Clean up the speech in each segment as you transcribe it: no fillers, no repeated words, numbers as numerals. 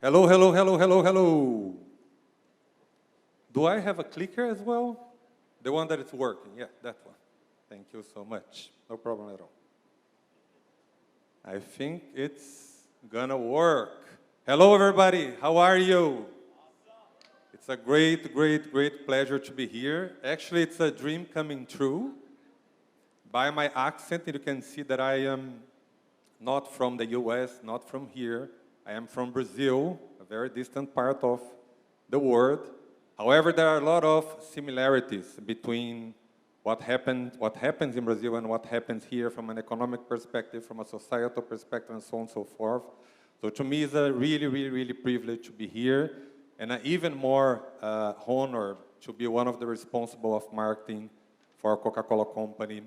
Hello, hello, hello, hello, hello. Do I have a clicker as well? The one that is working, yeah, that one. Thank you so much. No problem at all. I think it's gonna work. Hello, everybody. How are you? It's a great, great, great pleasure to be here. Actually, it's a dream coming true. By my accent, you can see that I am not from the US, not from here. I am from Brazil, a very distant part of the world. However, there are a lot of similarities between what happens in Brazil and what happens here from an economic perspective, from a societal perspective, and so on and so forth. So to me, it's a really, really, really privilege to be here, and an even more honor to be one of the responsible of marketing for a Coca-Cola company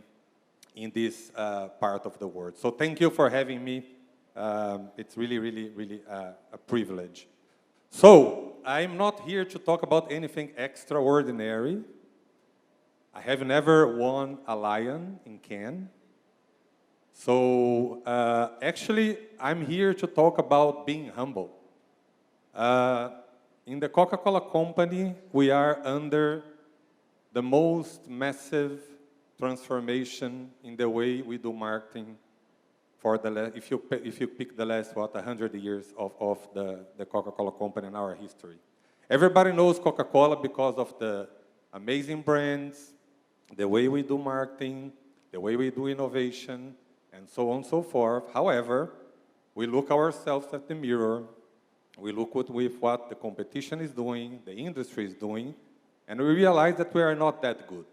in this part of the world. So thank you for having me. It's really, really, really a privilege. So I'm not here to talk about anything extraordinary. I have never won a lion in Cannes. So actually, I'm here to talk about being humble. In the Coca-Cola company, we are under the most massive transformation in the way we do marketing for the if you pick the last 100 years of the Coca-Cola company in our history. Everybody knows Coca-Cola because of the amazing brands, the way we do marketing, the way we do innovation, and so on and so forth. However, we look ourselves at the mirror, we look with what the competition is doing, the industry is doing, and we realize that we are not that good,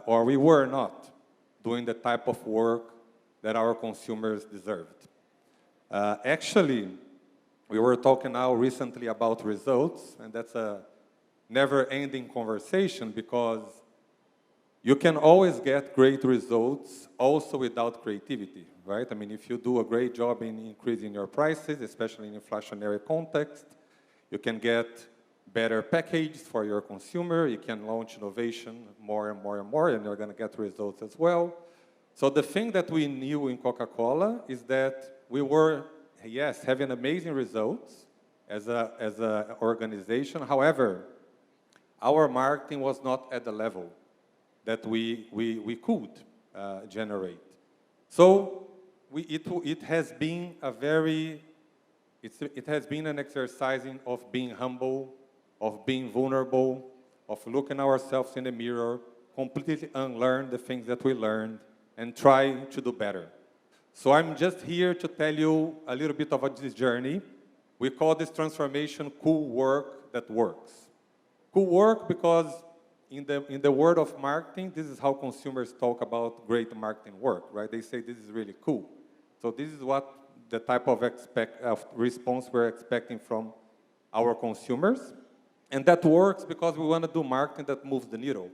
or we were not doing the type of work that our consumers deserved. Actually, we were talking now recently about results, and that's a never-ending conversation because you can always get great results also without creativity, right? I mean, if you do a great job in increasing your prices, especially in inflationary context, you can get better packages for your consumer, you can launch innovation more and more and more, and you're going to get results as well. So the thing that we knew in Coca-Cola is that we were, yes, having amazing results as an organization. However, our marketing was not at the level that we could generate. So it has been an exercising of being humble, of being vulnerable, of looking ourselves in the mirror, completely unlearn the things that we learned, and try to do better. So I'm just here to tell you a little bit about this journey. We call this transformation cool work that works. Cool work because in the world of marketing, this is how consumers talk about great marketing work, right? They say this is really cool. So this is what the type of response we're expecting from our consumers. And that works because we want to do marketing that moves the needle.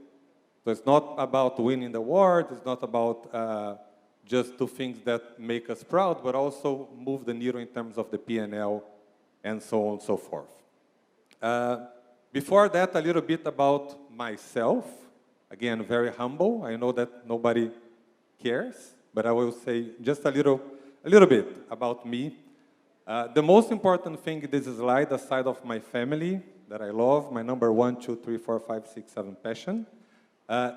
So it's not about winning the awards, it's not about just do things that make us proud, but also move the needle in terms of the P&L and so on and so forth. Before that, a little bit about myself. Again, very humble. I know that nobody cares, but I will say just a little bit about me. The most important thing in this slide, aside of my family that I love, my number 1, 2, 3, 4, 5, 6, 7 passion,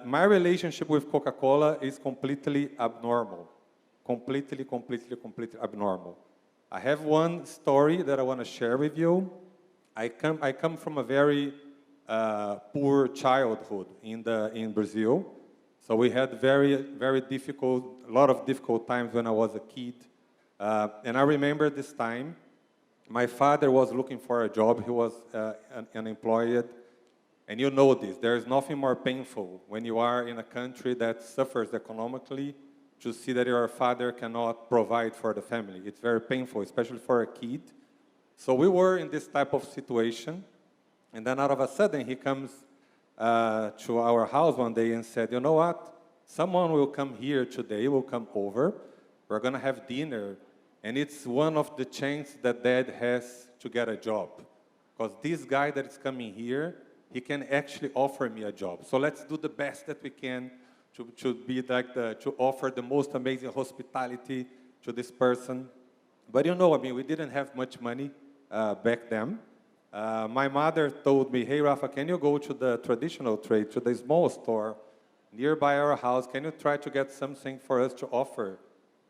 my relationship with Coca-Cola is completely abnormal. Completely abnormal. I have one story that I want to share with you. I come from a very poor childhood in Brazil. So we had a lot of difficult times when I was a kid. And I remember this time, my father was looking for a job. He was unemployed. And you know this, there is nothing more painful when you are in a country that suffers economically to see that your father cannot provide for the family. It's very painful, especially for a kid. So we were in this type of situation. And then out of a sudden, he comes to our house one day and said, you know what? Someone will come here today, will come over. We're going to have dinner. And it's one of the chances that Dad has to get a job. Because this guy that is coming here, he can actually offer me a job. So let's do the best that we can to offer the most amazing hospitality to this person. But you know, I mean, we didn't have much money. back then. My mother told me, hey, Rafa, can you go to the traditional trade, to the small store nearby our house? Can you try to get something for us to offer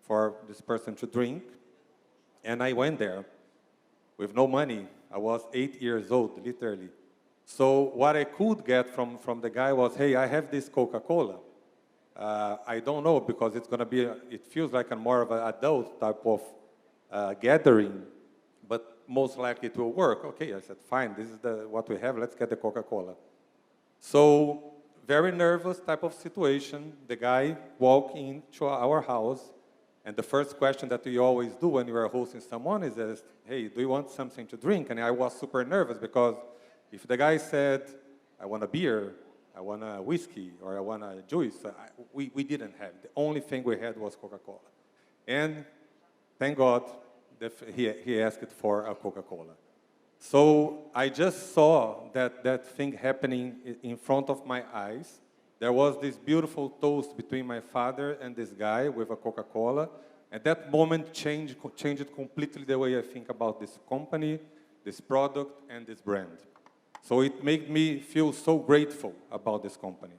for this person to drink? And I went there with no money. I was 8 years old, literally. So what I could get from the guy was, hey, I have this Coca-Cola. I don't know, because it's going to be, it feels like a more of an adult type of gathering, but most likely it will work. Okay, I said, fine, this is what we have, let's get the Coca-Cola. So, very nervous type of situation. The guy walked into our house, and the first question that we always do when you are hosting someone is, hey, do you want something to drink? And I was super nervous, because if the guy said, I want a beer, I want a whiskey, or I want a juice, we didn't have. The only thing we had was Coca-Cola. And thank God, he asked for a Coca-Cola. So I just saw that thing happening in front of my eyes. There was this beautiful toast between my father and this guy with a Coca-Cola. And that moment changed completely the way I think about this company, this product, and this brand. So it made me feel so grateful about this company.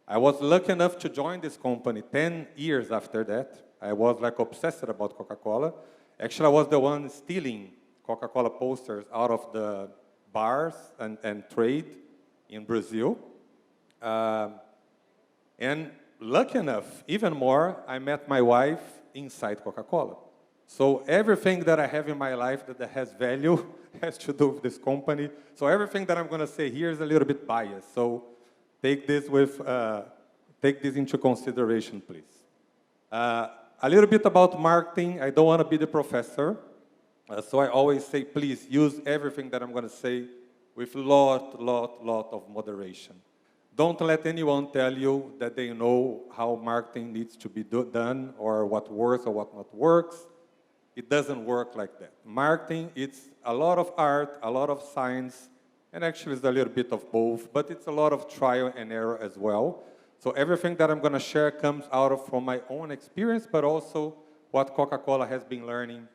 I was lucky enough to join this company 10 years after that. I was like obsessed about Coca-Cola. Actually, I was the one stealing Coca-Cola posters out of the bars and trade in Brazil. And lucky enough, even more, I met my wife inside Coca-Cola. So everything that I have in my life that has value has to do with this company. So everything that I'm going to say here is a little bit biased. So take this into consideration, please. A little bit about marketing. I don't want to be the professor. So I always say, please use everything that I'm going to say with lot of moderation. Don't let anyone tell you that they know how marketing needs to be done, or what works or what not works. It doesn't work like that. Marketing, it's a lot of art, a lot of science, and actually it's a little bit of both, but it's a lot of trial and error as well. So everything that I'm going to share comes from my own experience, but also what Coca-Cola has been learning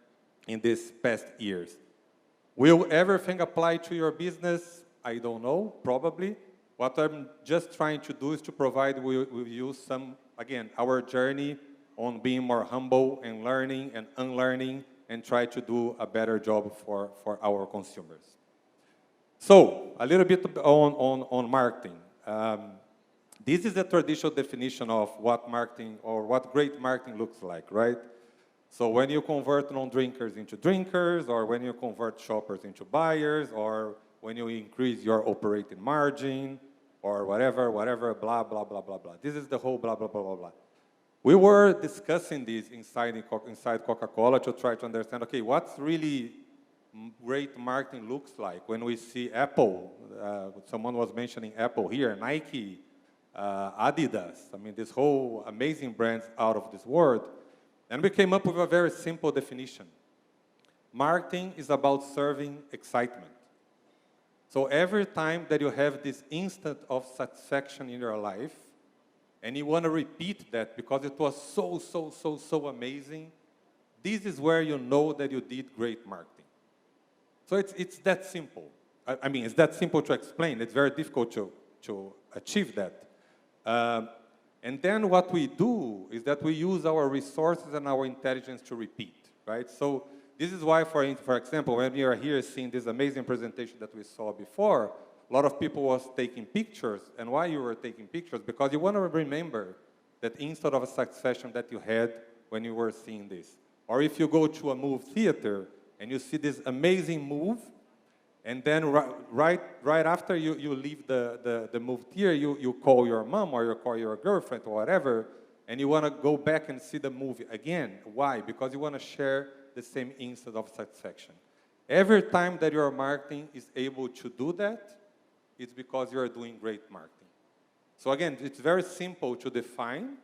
in these past years. Will everything apply to your business? I don't know, probably. What I'm just trying to do is to provide with you some, again, our journey on being more humble and learning and unlearning, and try to do a better job for our consumers. So, a little bit on marketing. This is the traditional definition of what marketing, or what great marketing looks like, right? So when you convert non-drinkers into drinkers, or when you convert shoppers into buyers, or when you increase your operating margin, or whatever, blah, blah, blah, blah, blah. This is the whole blah, blah, blah, blah, blah. We were discussing this inside Coca-Cola to try to understand, okay, what's really great marketing looks like when we see Apple. Someone was mentioning Apple here, Nike, Adidas. I mean, this whole amazing brands out of this world. And we came up with a very simple definition. Marketing is about serving excitement. So every time that you have this instant of satisfaction in your life, and you want to repeat that because it was so amazing, this is where you know that you did great marketing. So it's that simple. I mean, it's that simple to explain. It's very difficult to achieve that. And then what we do is that we use our resources and our intelligence to repeat, right? So this is why, for example, when we are here seeing this amazing presentation that we saw before, a lot of people was taking pictures. And why you were taking pictures? Because you want to remember that instant of satisfaction that you had when you were seeing this. Or if you go to a movie theater and you see this amazing movie, and then right after you leave the movie theater, you call your mom or you call your girlfriend or whatever, and you want to go back and see the movie again. Why? Because you want to share the same instant of satisfaction. Every time that your marketing is able to do that, it's because you're doing great marketing. So again, it's very simple to define,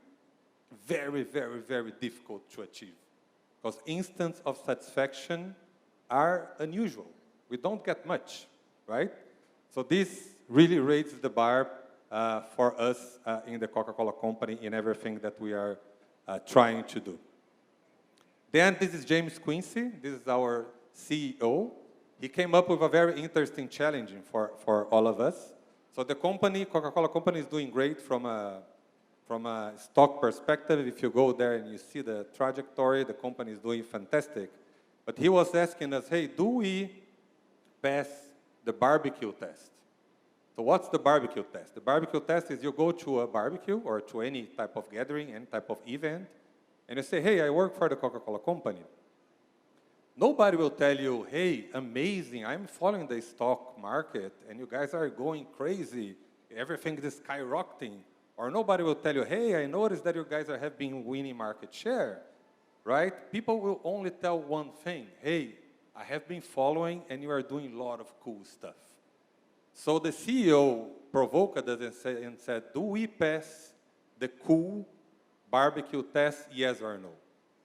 very difficult to achieve. Because instants of satisfaction are unusual. We don't get much, right? So this really raises the bar for us in the Coca-Cola company in everything that we are trying to do. Then this is James Quincy. This is our CEO. he came up with a very interesting challenge for all of us. So the company, Coca-Cola company, is doing great from a stock perspective. If you go there and you see the trajectory, the company is doing fantastic. But he was asking us, hey, do we pass the barbecue test? So what's the barbecue test? The barbecue test is you go to a barbecue or to any type of gathering, any type of event, and you say, hey, I work for the Coca-Cola company. Nobody will tell you, hey, amazing, I'm following the stock market, and you guys are going crazy. Everything is skyrocketing. Or nobody will tell you, hey, I noticed that you guys have been winning market share, right? People will only tell one thing, hey, I have been following, and you are doing a lot of cool stuff. So the CEO provoked us and said, do we pass the cool barbecue test, yes or no?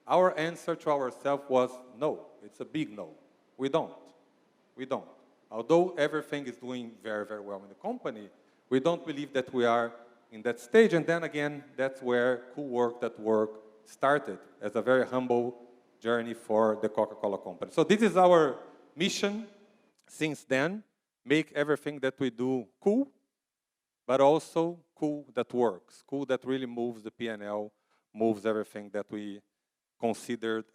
Our answer to ourselves was no. It's a big no. We don't. We don't. Although everything is doing very, very well in the company, we don't believe that we are in that stage. And then again, that's where Cool Work That Work started as a very humble journey for the Coca-Cola company. So this is our mission since then. Make everything that we do cool, but also cool that works, cool that really moves the P&L, moves everything that we considered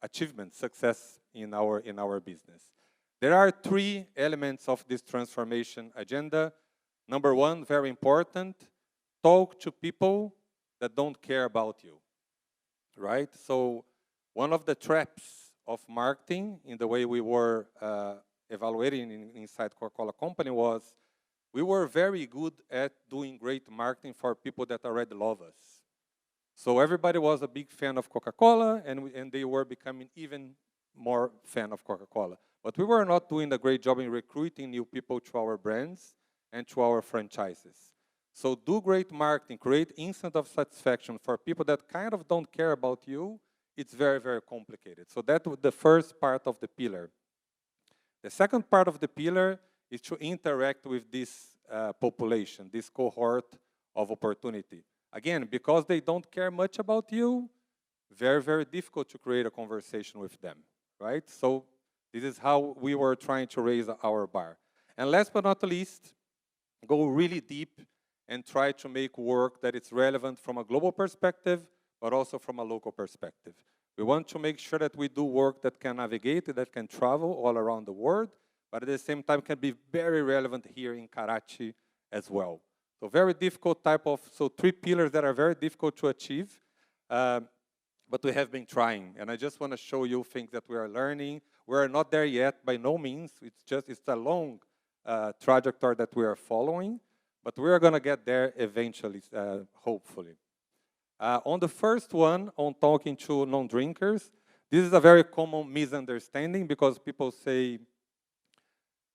achievement, success in our business. There are 3 elements of this transformation agenda. Number 1, very important, talk to people that don't care about you, right? So one of the traps of marketing in the way we were evaluating inside Coca-Cola company was we were very good at doing great marketing for people that already love us. So everybody was a big fan of Coca-Cola, and they were becoming even more fan of Coca-Cola. But we were not doing a great job in recruiting new people to our brands and to our franchises. So do great marketing, create instant of satisfaction for people that kind of don't care about you. It's very, very complicated. So that was the first part of the pillar. The second part of the pillar is to interact with this population, this cohort of opportunity. Again, because they don't care much about you, very, very difficult to create a conversation with them, right? So this is how we were trying to raise our bar. And last but not least, go really deep and try to make work that is relevant from a global perspective, but also from a local perspective. We want to make sure that we do work that can navigate, that can travel all around the world, but at the same time can be very relevant here in Karachi as well. So very difficult type of, so 3 pillars that are very difficult to achieve, but we have been trying. And I just want to show you things that we are learning. We are not there yet, by no means. It's a long trajectory that we are following, but we are going to get there eventually, hopefully. On the first one, on talking to non-drinkers, this is a very common misunderstanding because people say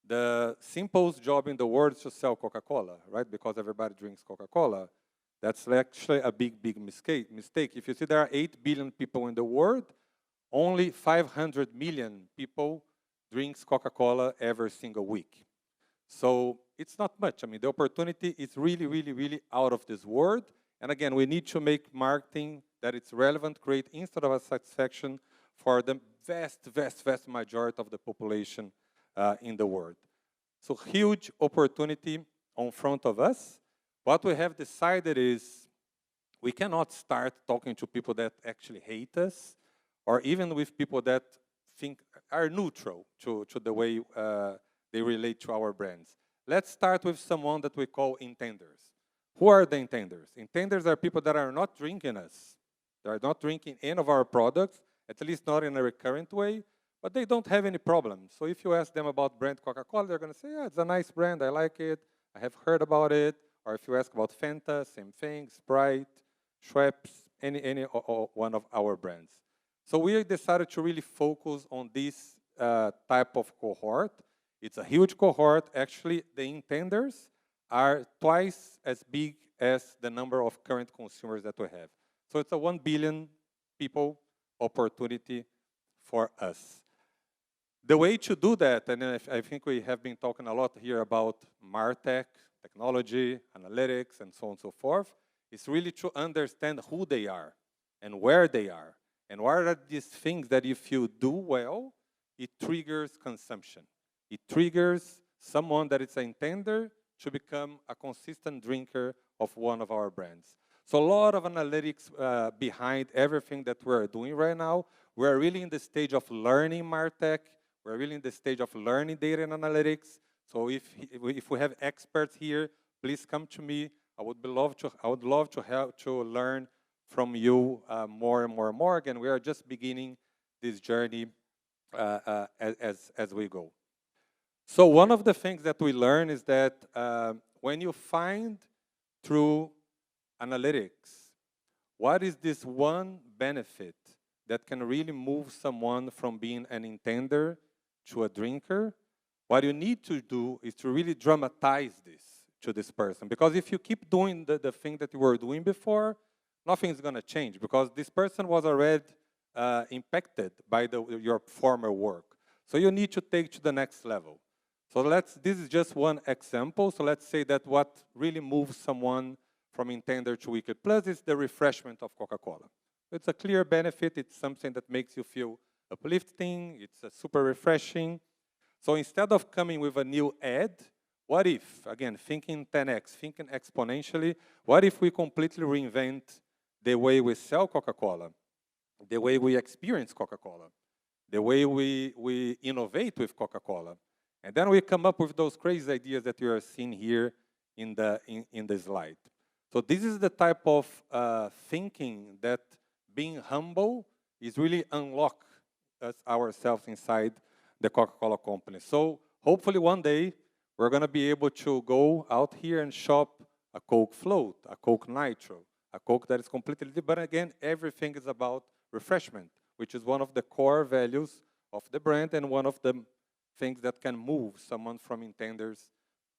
the simplest job in the world is to sell Coca-Cola, right? Because everybody drinks Coca-Cola. That's actually a big, big mistake. If you see there are 8 billion people in the world, only 500 million people drinks Coca-Cola every single week. So it's not much. I mean, the opportunity is really, really, really out of this world. And again, we need to make marketing that it's relevant, create instant of satisfaction for the vast, vast, vast majority of the population in the world. So huge opportunity in front of us. What we have decided is we cannot start talking to people that actually hate us, or even with people that think are neutral to the way they relate to our brands. Let's start with someone that we call intenders. Who are the intenders? Intenders are people that are not drinking us. They are not drinking any of our products, at least not in a recurrent way, but they don't have any problem. So if you ask them about brand Coca-Cola, they're going to say, yeah, it's a nice brand, I like it, I have heard about it. Or if you ask about Fanta, same thing, Sprite, Schweppes, any one of our brands. So we decided to really focus on this type of cohort. It's a huge cohort. Actually, the intenders are twice as big as the number of current consumers that we have. So it's a 1 billion people opportunity for us. The way to do that, and I think we have been talking a lot here about MarTech, technology, analytics, and so on and so forth, is really to understand who they are and where they are. And what are these things that if you do well, it triggers consumption. It triggers someone that is an intender to become a consistent drinker of one of our brands. So a lot of analytics behind everything that we're doing right now. We're really in the stage of learning MarTech. We're really in the stage of learning data and analytics. So if we have experts here, please come to me. I would love to help to learn from you more and more and more. Again, we are just beginning this journey as we go. So one of the things that we learn is that when you find through analytics, what is this one benefit that can really move someone from being an intender to a drinker? What you need to do is to really dramatize this to this person. Because if you keep doing the thing that you were doing before, nothing's going to change, because this person was already impacted by your former work. So you need to take to the next level. So this is just one example. So let's say that what really moves someone from intender to weekly plus is the refreshment of Coca-Cola. It's a clear benefit. It's something that makes you feel uplifting. It's super refreshing. So instead of coming with a new ad, what if, again, thinking 10x, thinking exponentially, what if we completely reinvent the way we sell Coca-Cola, the way we experience Coca-Cola, the way we innovate with Coca-Cola? And then we come up with those crazy ideas that you are seeing here in the slide. So this is the type of thinking that being humble is really unlock us ourselves inside the Coca-Cola company. So hopefully one day we're going to be able to go out here and shop a Coke Float, a Coke Nitro, a Coke that is completely different. But again, everything is about refreshment, which is one of the core values of the brand and one of the things that can move someone from intenders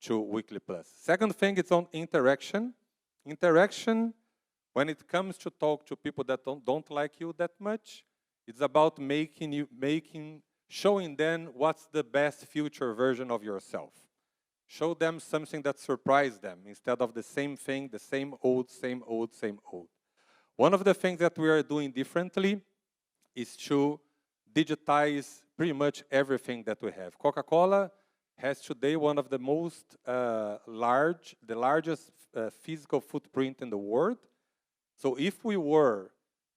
to weekly plus. Second thing is on interaction. Interaction, when it comes to talk to people that don't like you that much, it's about showing them what's the best future version of yourself. Show them something that surprised them instead of the same thing, the same old, same old, same old. One of the things that we are doing differently is to digitize pretty much everything that we have. Coca-Cola has today one of the most largest physical footprint in the world. So if we were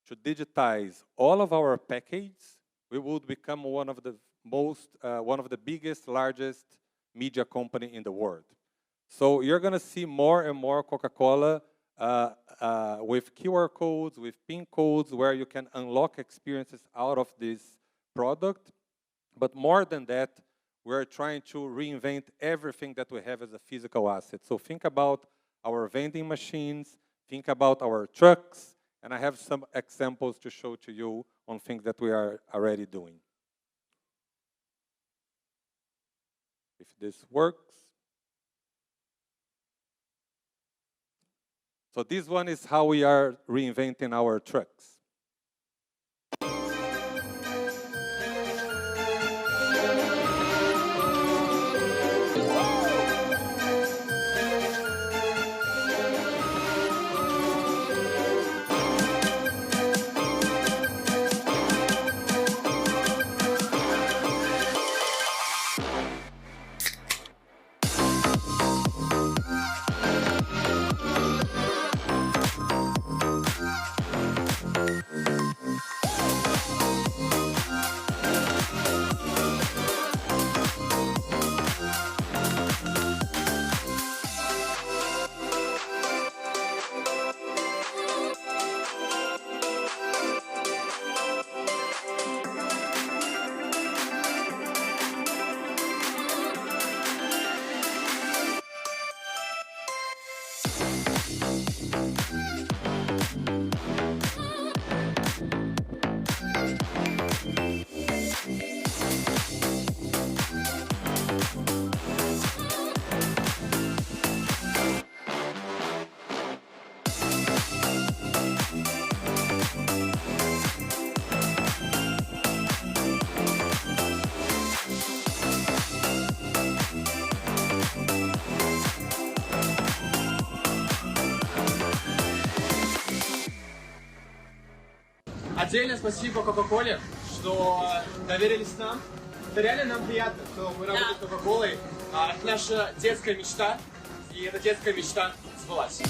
to digitize all of our packages, we would become one of the biggest, largest media company in the world. So you're going to see more and more Coca-Cola with QR codes, with PIN codes, where you can unlock experiences out of this product. But more than that, we're trying to reinvent everything that we have as a physical asset. So think about our vending machines, think about our trucks, and I have some examples to show to you on things that we are already doing. If this works. So this one is how we are reinventing our trucks. Отдельное спасибо Coca-Cola, что доверились нам. Это реально нам приятно, что мы работаем с Coca-Cola. Это наша детская мечта, и эта детская мечта сбылась.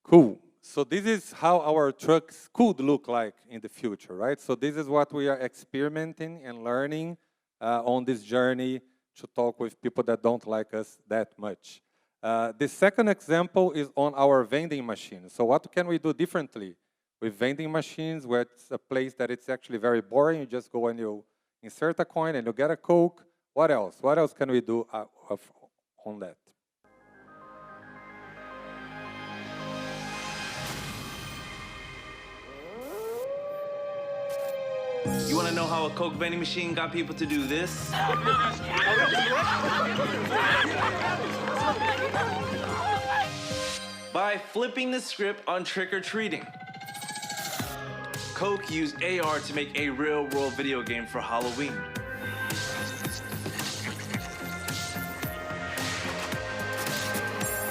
Cool. So this is how our trucks could look like in the future, right? So this is what we are experimenting and learning on this journey to talk with people that don't like us that much. The second example is on our vending machine. So what can we do differently with vending machines, where it's a place that it's actually very boring? You just go and you insert a coin and you get a Coke. What else? What else can we do on that? You want to know how a Coke vending machine got people to do this? By flipping the script on trick-or-treating. Coke used AR to make a real-world video game for Halloween.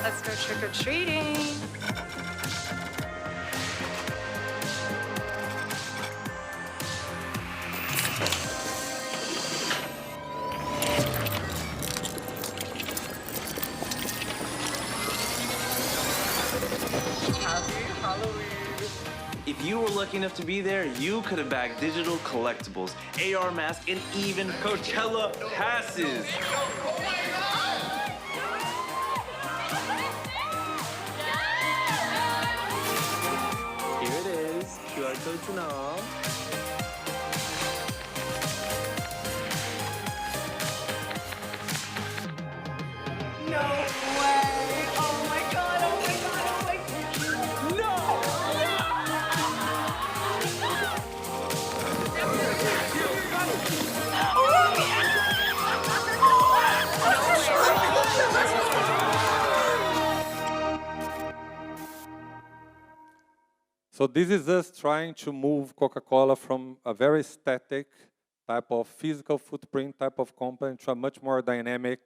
Let's go trick-or-treating. Happy Halloween. If you were lucky enough to be there, you could have bagged digital collectibles, AR masks, and even Coachella passes. Here it is, QR codes and all. No way! Oh my god, oh my god, oh my god! No! So this is us trying to move Coca-Cola from a very static type of physical footprint type of company to a much more dynamic,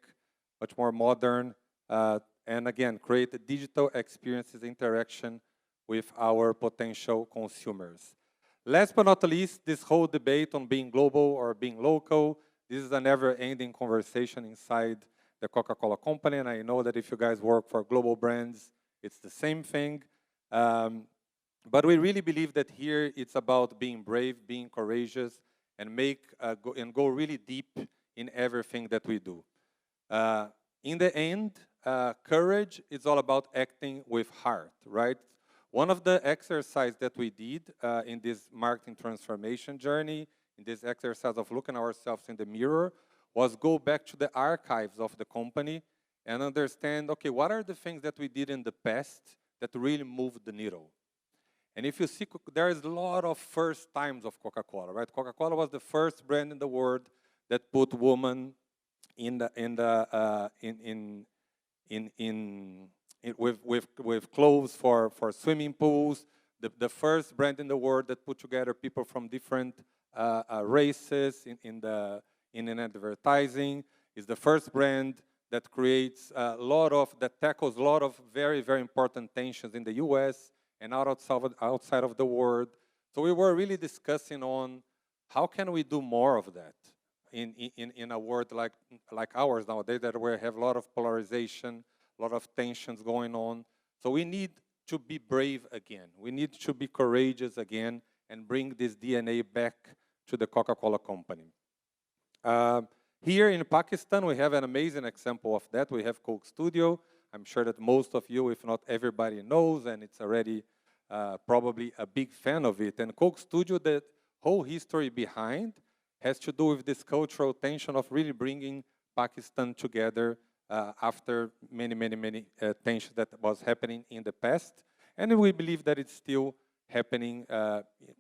much more modern, and again, create a digital experiences interaction with our potential consumers. Last but not least, this whole debate on being global or being local, this is a never-ending conversation inside the Coca-Cola company, and I know that if you guys work for global brands, it's the same thing. But we really believe that here it's about being brave, being courageous, and go really deep in everything that we do. In the end, courage is all about acting with heart, right? One of the exercises that we did in this marketing transformation journey, in this exercise of looking ourselves in the mirror, was go back to the archives of the company and understand, okay, what are the things that we did in the past that really moved the needle? And if you see, there is a lot of first times of Coca-Cola, right? Coca-Cola was the first brand in the world that put women with clothes for swimming pools. The first brand in the world that put together people from different races in advertising. Is the first brand that creates that tackles a lot of very, very important tensions in the U.S. and outside of the world. So we were really discussing on how can we do more of that in a world like ours nowadays, that we have a lot of polarization, a lot of tensions going on. So we need to be brave again. We need to be courageous again and bring this DNA back to the Coca-Cola company. Here in Pakistan, we have an amazing example of that. We have Coke Studio. I'm sure that most of you, if not everybody, knows, and it's already probably a big fan of it. And Coke Studio, the whole history behind, has to do with this cultural tension of really bringing Pakistan together after many tensions that was happening in the past. And we believe that it's still happening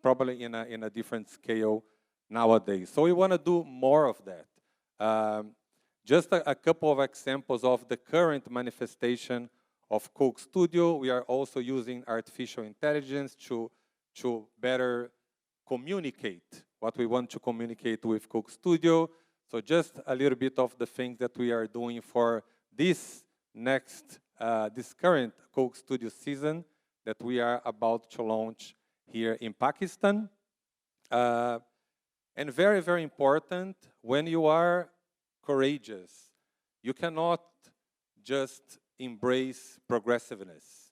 probably in a different scale nowadays. So we want to do more of that. Just a couple of examples of the current manifestation of Coke Studio. We are also using artificial intelligence to better communicate what we want to communicate with Coke Studio. So just a little bit of the things that we are doing for this next this current Coke Studio season that we are about to launch here in Pakistan. And very, very important, when you are courageous, you cannot just embrace progressiveness.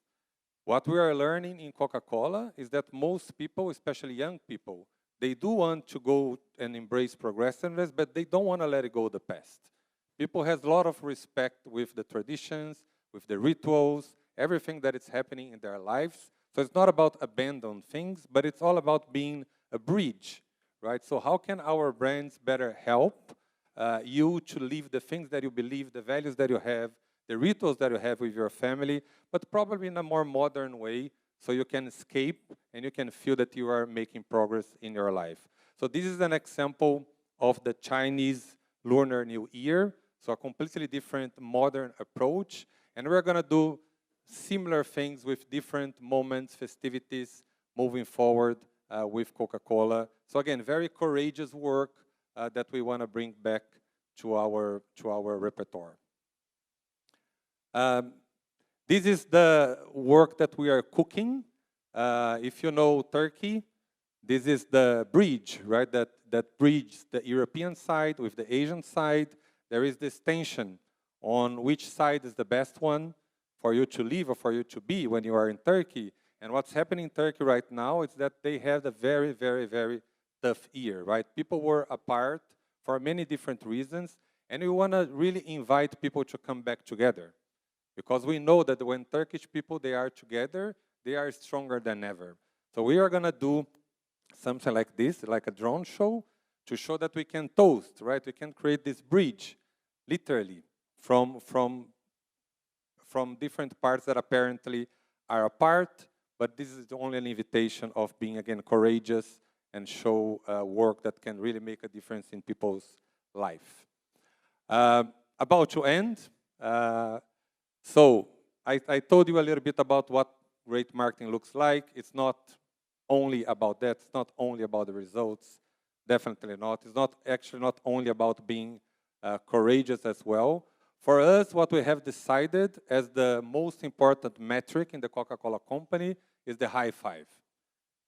What we are learning in Coca-Cola is that most people, especially young people, they do want to go and embrace progressiveness, but they don't want to let it go the past. People have a lot of respect with the traditions, with the rituals, everything that is happening in their lives. So it's not about abandon things, but it's all about being a bridge, right? So how can our brands better help you to live the things that you believe, the values that you have, the rituals that you have with your family, but probably in a more modern way, so you can escape and you can feel that you are making progress in your life. So this is an example of the Chinese Lunar New Year, so a completely different modern approach. And we're going to do similar things with different moments, festivities, moving forward with Coca-Cola. So again, very courageous work that we want to bring back to our repertoire. This is the work that we are cooking. If you know Turkey, this is the bridge, right? That bridges the European side with the Asian side. There is this tension on which side is the best one for you to live or for you to be when you are in Turkey. And what's happening in Turkey right now is that they have a very, very, very tough year, right? People were apart for many different reasons, and we want to really invite people to come back together. Because we know that when Turkish people, they are together, they are stronger than ever. So we are going to do something like this, like a drone show, to show that we can toast, right? We can create this bridge, literally, from different parts that apparently are apart, but this is only an invitation of being, again, courageous and show work that can really make a difference in people's life. About to end. So I told you a little bit about what great marketing looks like. It's not only about that. It's not only about the results. Definitely not. It's not actually not only about being courageous as well. For us, what we have decided as the most important metric in the Coca-Cola company is the high five.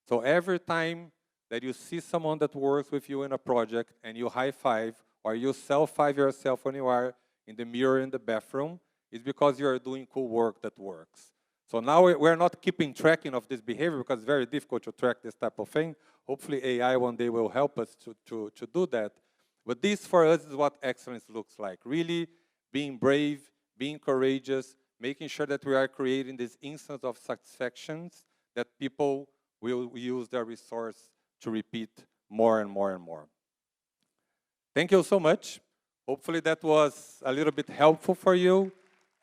So every time that you see someone that works with you in a project and you high five, or you self-five yourself when you are in the mirror in the bathroom, it's because you are doing cool work that works. So now we're not keeping tracking of this behavior because it's very difficult to track this type of thing. Hopefully AI one day will help us to do that. But this for us is what excellence looks like. Really being brave, being courageous, making sure that we are creating this instance of satisfactions that people will use their resource to repeat more and more and more. Thank you so much. Hopefully that was a little bit helpful for you.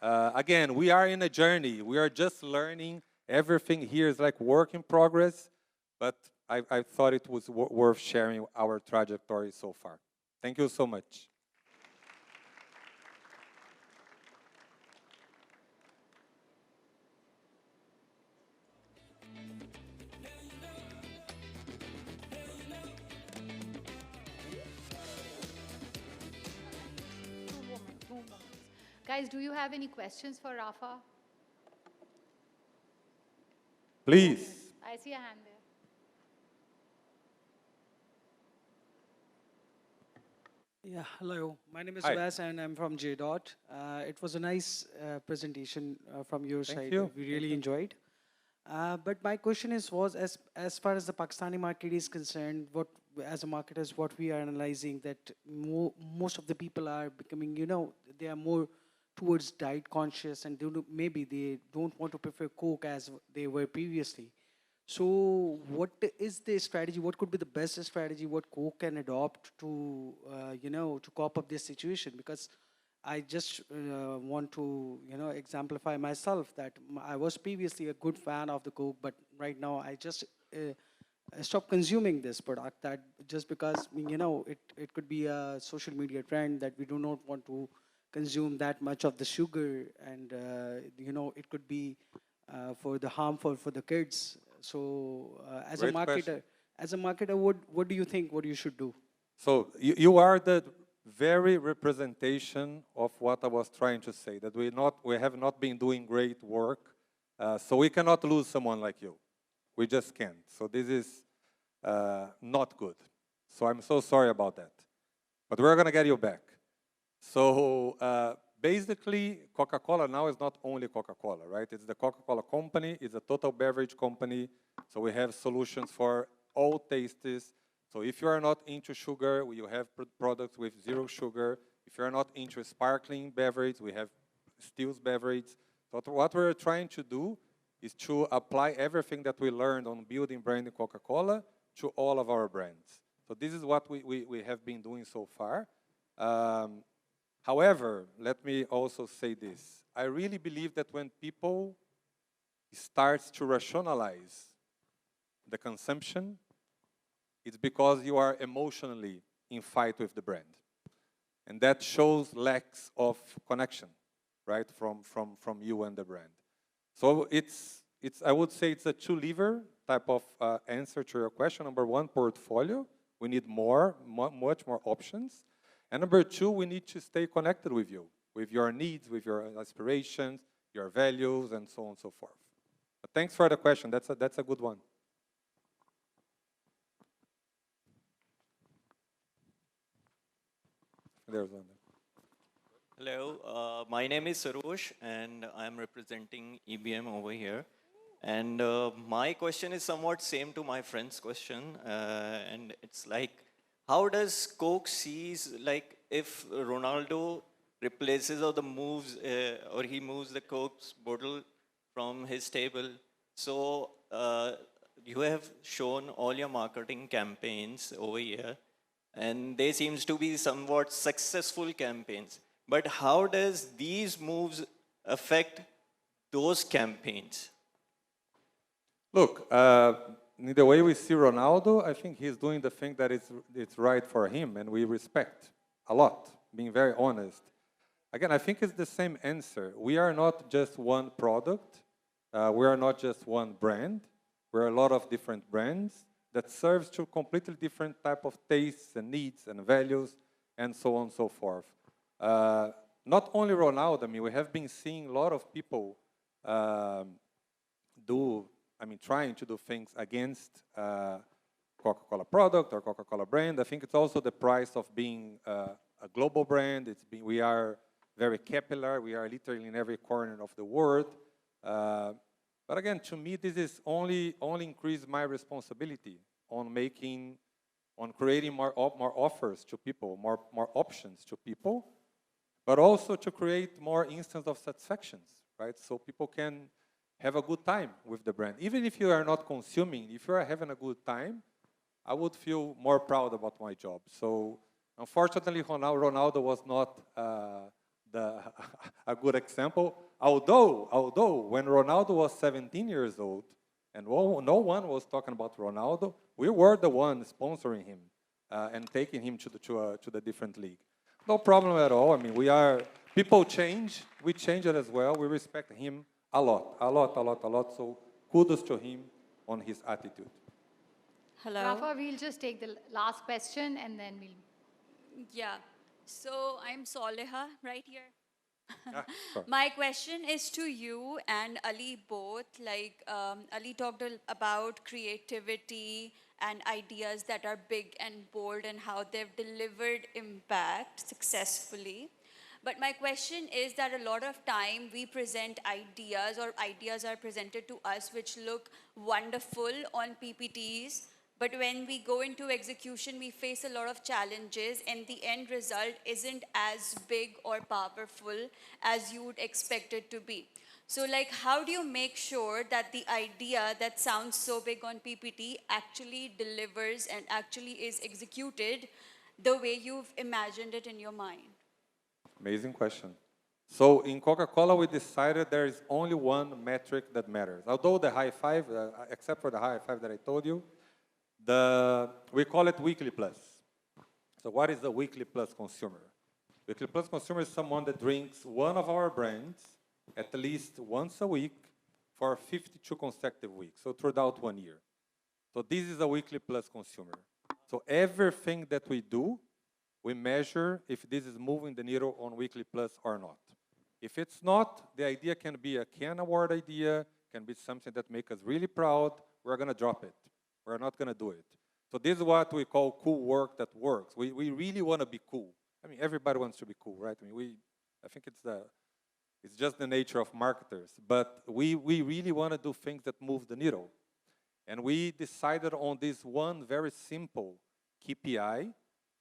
Again, we are in a journey. We are just learning. Everything here is like work in progress, but I thought it was worth sharing our trajectory so far. Thank you so much. Guys, do you have any questions for Rafa? Please. I see a hand there. Yeah, hello. My name is Hi. Wes and I'm from J-Dot. It was a nice presentation from your Thank side. you. We really enjoyed. But my question was as far as the Pakistani market is concerned, what as a marketers, what we are analyzing that most of the people are becoming, they are more towards diet conscious and maybe they don't want to prefer Coke as they were previously. So what is the strategy? What could be the best strategy? What Coke can adopt to, to cope up this situation? Because I just want to, exemplify myself that I was previously a good fan of the Coke, but right now I just stopped consuming this product. That just because, it could be a social media trend that we do not want to consume that much of the sugar, and it could be for the harmful for the kids. So as Great a marketer, question. what do you think? What you should do? So you are the very representation of what I was trying to say, that we have not been doing great work, so we cannot lose someone like you. We just can't. So this is not good. So I'm so sorry about that. But we're going to get you back. So basically, Coca-Cola now is not only Coca-Cola, right? It's the Coca-Cola company. It's a total beverage company. So we have solutions for all tastes. So if you are not into sugar, you have products with 0 sugar. If you're not into sparkling beverage, we have stills beverage. So what we're trying to do is to apply everything that we learned on building brand in Coca-Cola to all of our brands. So this is what we have been doing so far. However, let me also say this. I really believe that when people start to rationalize the consumption, it's because you are emotionally in fight with the brand. And that shows lacks of connection, right, from you and the brand. So I would say it's a two-lever type of answer to your question. Number one, portfolio. We need much more options. And number two, we need to stay connected with you, with your needs, with your aspirations, your values, and so on and so forth. But thanks for the question. That's a good one. There's one there. Hello, my name is Sarosh, and I'm representing EBM over here. And my question is somewhat same to my friend's question, and it's like, how does Coke sees, like, if Ronaldo replaces or moves the Coke's bottle from his table? So you have shown all your marketing campaigns over here, and they seems to be somewhat successful campaigns. But how does these moves affect those campaigns? Look, in the way we see Ronaldo, I think he's doing the thing that it's right for him, and we respect a lot, being very honest. Again, I think it's the same answer. We are not just one product. We are not just one brand. We're a lot of different brands that serves to completely different type of tastes and needs and values and so on and so forth. Not only Ronaldo, I mean, we have been seeing a lot of people trying to do things against Coca-Cola product or Coca-Cola brand. I think it's also the price of being a global brand. We are very capillary. We are literally in every corner of the world. But again, to me, this is only increase my responsibility on creating more offers to people, more options to people, but also to create more instances of satisfactions, right? So people can have a good time with the brand. Even if you are not consuming, if you are having a good time, I would feel more proud about my job. So unfortunately, Ronaldo was not a good example. Although when Ronaldo was 17 years old, and no one was talking about Ronaldo, we were the ones sponsoring him and taking him to the different league. No problem at all. I mean, people change. We change it as well. We respect him a lot. So kudos to him on his attitude. Hello. Rafa, we'll just take the last question and then we'll... Yeah. So I'm Soleha right here. Sure. My question is to you and Ali both. Like Ali talked about creativity and ideas that are big and bold and how they've delivered impact successfully. But my question is that a lot of time we present ideas or ideas are presented to us which look wonderful on PPTs. But when we go into execution, we face a lot of challenges and the end result isn't as big or powerful as you would expect it to be. So like, how do you make sure that the idea that sounds so big on PPT actually delivers and actually is executed the way you've imagined it in your mind? Amazing question. So in Coca-Cola, we decided there is only one metric that matters. Although the high five, except for the high five that I told you, we call it weekly plus. So what is a weekly plus consumer? Weekly plus consumer is someone that drinks one of our brands at least once a week for 52 consecutive weeks, so throughout 1 year. So this is a weekly plus consumer. So everything that we do we measure if this is moving the needle on Weekly Plus or not. If it's not, the idea can be a Can Award idea, can be something that makes us really proud. We're going to drop it. We're not going to do it. So this is what we call cool work that works. We really want to be cool. I mean, everybody wants to be cool, right? I mean, I think it's just the nature of marketers. But we really want to do things that move the needle. And we decided on this one very simple KPI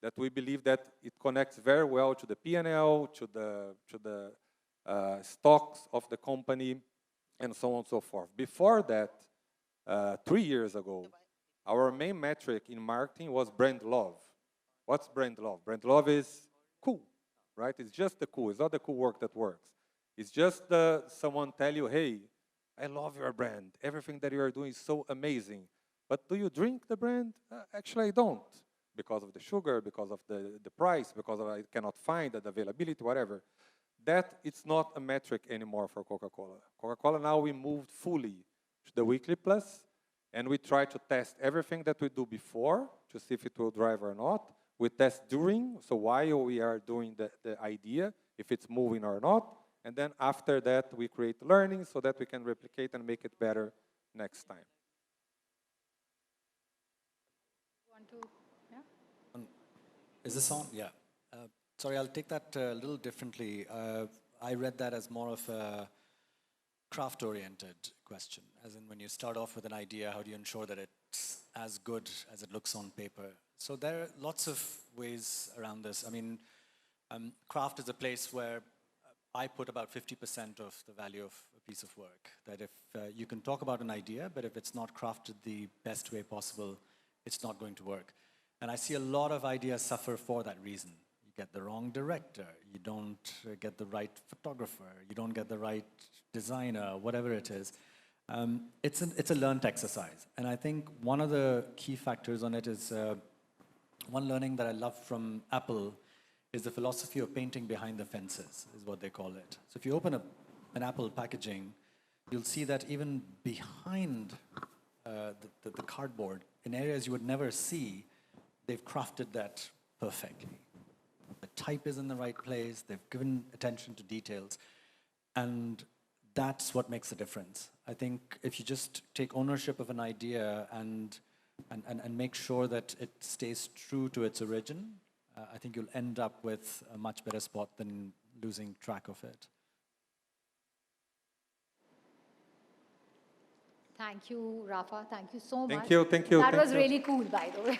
that we believe that it connects very well to the P&L, to the stocks of the company, and so on and so forth. Before that, 3 years ago, our main metric in marketing was brand love. What's brand love? Brand love is cool, right? It's just the cool. It's not the cool work that works. It's just someone tell you, hey, I love your brand. Everything that you are doing is so amazing. But do you drink the brand? Actually, I don't. Because of the sugar, because of the price, because of I cannot find the availability, whatever. That it's not a metric anymore for Coca-Cola. Coca-Cola now we moved fully to the Weekly Plus, and we try to test everything that we do before to see if it will drive or not. We test during, so while we are doing the idea, if it's moving or not. And then after that, we create learning so that we can replicate and make it better next time. Want to, yeah? Is this on? Yeah. Sorry, I'll take that a little differently. I read that as more of a craft-oriented question, as in when you start off with an idea, how do you ensure that it's as good as it looks on paper? So there are lots of ways around this. I mean, craft is a place where I put about 50% of the value of a piece of work. That if you can talk about an idea, but if it's not crafted the best way possible, it's not going to work. And I see a lot of ideas suffer for that reason. You get the wrong director, you don't get the right photographer, you don't get the right designer, whatever it is. It's a learned exercise. And I think one of the key factors on it is, one learning that I love from Apple is the philosophy of painting behind the fences, is what they call it. So if you open an Apple packaging, you'll see that even behind the cardboard, in areas you would never see, they've crafted that perfectly. The type is in the right place, they've given attention to details, and that's what makes a difference. I think if you just take ownership of an idea and make sure that it stays true to its origin, I think you'll end up with a much better spot than losing track of it. Thank you, Rafa. Thank you so much. Thank you. That was really cool, by the way.